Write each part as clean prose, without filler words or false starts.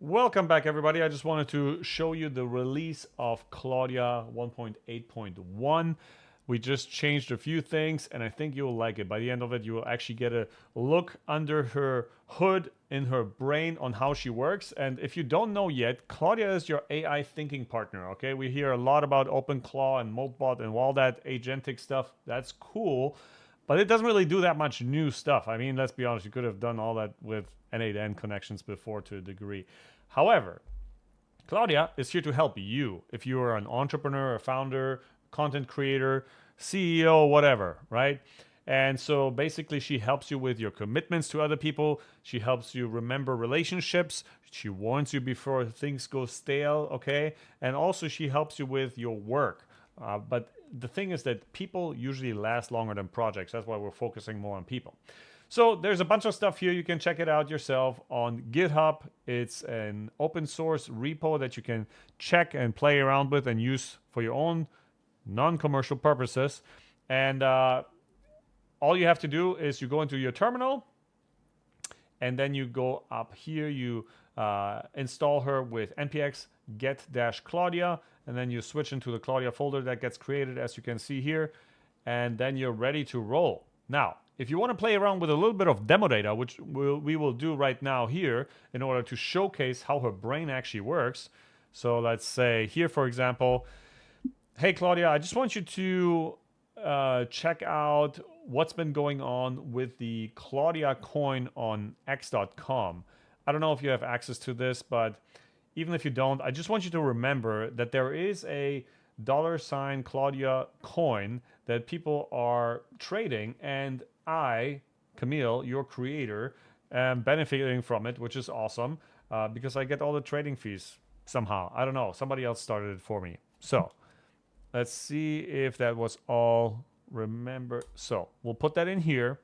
Welcome back, everybody. I just wanted to show you the release of Claudia 1.8.1. We just changed a few things, and I think you'll like it. By the end of it, you will actually get a look under her hood in her brain on how she works. And if you don't know yet, Claudia is your AI thinking partner, okay? We hear a lot about OpenClaw and Moltbot and all that agentic stuff. That's cool, but it doesn't really do that much new stuff. I mean, let's be honest, you could have done all that with N8N connections before to a degree. However, Claudia is here to help you if you are an entrepreneur, a founder, content creator, CEO, whatever, right? And so basically, she helps you with your commitments to other people. She helps you remember relationships. She warns you before things go stale, okay? And also, she helps you with your work. But the thing is that people usually last longer than projects. That's why we're focusing more on people. So there's a bunch of stuff here. You can check it out yourself on GitHub. It's an open source repo that you can check and play around with and use for your own non-commercial purposes. And all you have to do is you go into your terminal, and then you go up here. You install her with npx get-claudia, and then you switch into the Claudia folder that gets created, as you can see here, and then you're ready to roll. Now, if you want to play around with a little bit of demo data, which we will do right now here in order to showcase how her brain actually works. So let's say here, for example, hey, Claudia, I just want you to check out what's been going on with the Claudia coin on x.com. I don't know if you have access to this, but even if you don't, I just want you to remember that there is a $ Claudia coin that people are trading, and I, Camille, your creator, am benefiting from it, which is awesome because I get all the trading fees somehow. I don't know. Somebody else started it for me. So let's see if that was all. Remember. So we'll put that in here,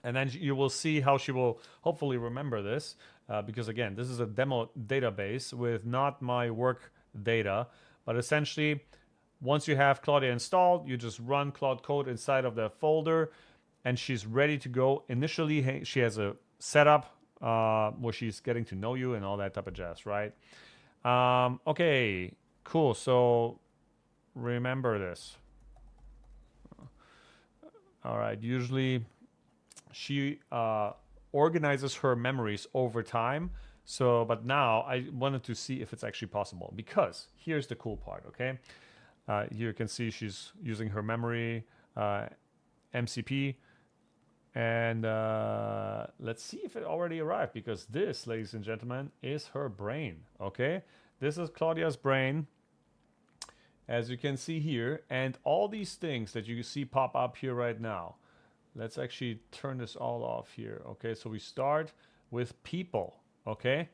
and then you will see how she will hopefully remember this because, again, this is a demo database with not my work data, but essentially, once you have Claudia installed, you just run Claude Code inside of the folder, and she's ready to go. Initially, she has a setup where she's getting to know you and all that type of jazz, right? Okay, cool. So remember this. All right, usually she organizes her memories over time. So, but now I wanted to see if it's actually possible, because here's the cool part, okay? Here you can see she's using her memory, MCP, and let's see if it already arrived, because this, ladies and gentlemen, is her brain, okay? This is Claudia's brain, as you can see here, and all these things that you see pop up here right now. Let's actually turn this all off here, okay? So we start with people, okay?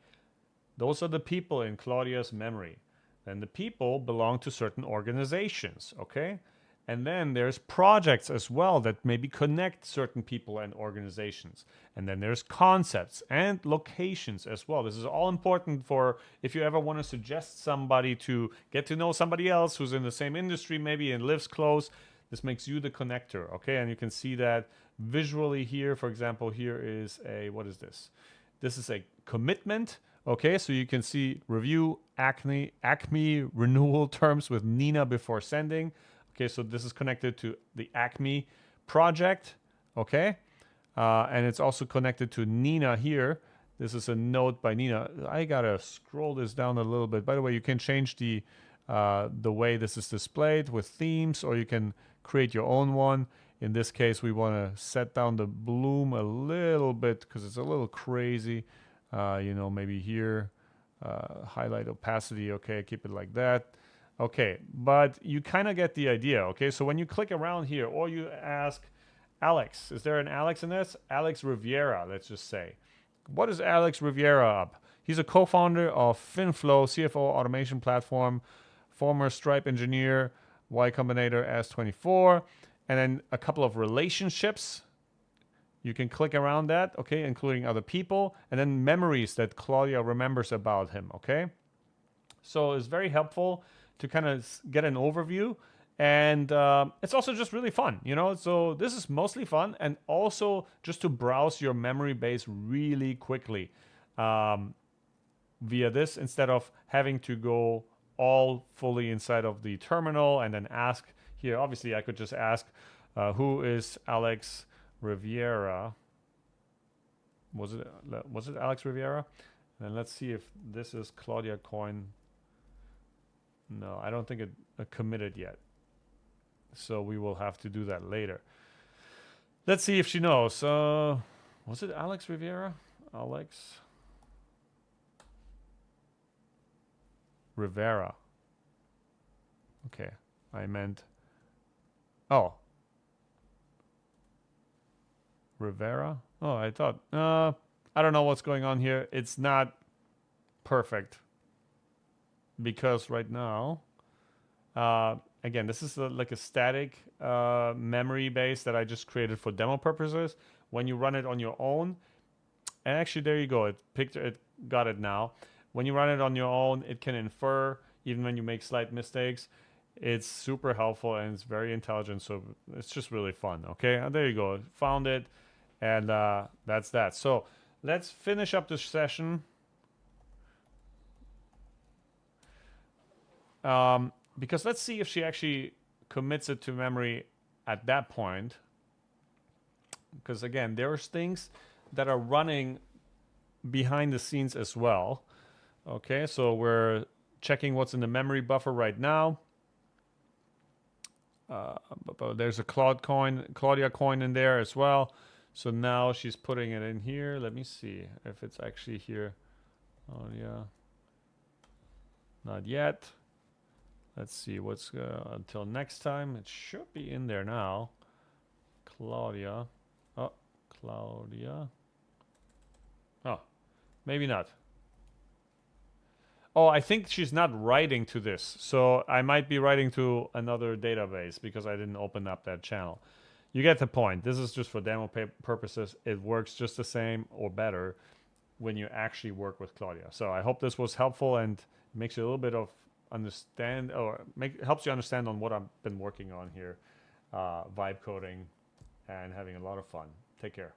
Those are the people in Claudia's memory. Then the people belong to certain organizations, okay? And then there's projects as well that maybe connect certain people and organizations. And then there's concepts and locations as well. This is all important for if you ever want to suggest somebody to get to know somebody else who's in the same industry maybe and lives close. This makes you the connector, okay? And you can see that visually here. For example, here is a, what is this? This is a commitment. Okay, so you can see review Acme renewal terms with Nina before sending. Okay, so this is connected to the Acme project. Okay, and it's also connected to Nina here. This is a note by Nina. I gotta scroll this down a little bit. By the way, you can change the way this is displayed with themes, or you can create your own one. In this case, we want to set down the bloom a little bit because it's a little crazy. Maybe here, highlight opacity. Okay, keep it like that. Okay, but you kind of get the idea. Okay, so when you click around here, or you ask Alex, is there an Alex in this? Alex Riviera, let's just say. What is Alex Riviera up? He's a co-founder of FinFlow, CFO automation platform, former Stripe engineer, Y Combinator S24, and then a couple of relationships. You can click around that, okay, including other people, and then memories that Claudia remembers about him, okay? So it's very helpful to kind of get an overview, and it's also just really fun, So this is mostly fun, and also just to browse your memory base really quickly. via this instead of having to go all fully inside of the terminal and then ask here. Obviously, I could just ask, who is Alex Riviera? Was it Alex Riviera? And let's see if this is Claudia coin. No, I don't think it committed yet. So we will have to do that later. Let's see if she knows. Was it Alex Riviera? Alex Rivera. Okay, I meant. Oh, Rivera. Oh, I thought. I don't know what's going on here. It's not perfect because right now, again, this is like a static memory base that I just created for demo purposes. When you run it on your own, and actually there you go. It got it now. When you run it on your own, it can infer even when you make slight mistakes. It's super helpful and it's very intelligent. So it's just really fun. Okay, and there you go. Found it, and that's that. So let's finish up this session. Because let's see if she actually commits it to memory at that point. Because again, there's things that are running behind the scenes as well. Okay, so we're checking what's in the memory buffer right now. There's a Claudia coin in there as well. So now she's putting it in here. Let me see if it's actually here. Oh yeah, not yet. Let's see what's until next time. It should be in there now. Claudia. Oh, Claudia. Oh, maybe not. Oh, I think she's not writing to this. So I might be writing to another database because I didn't open up that channel. You get the point. This is just for demo purposes. It works just the same or better when you actually work with Claudia. So I hope this was helpful and makes you a little bit of understand or helps you understand on what I've been working on here, vibe coding and having a lot of fun. Take care.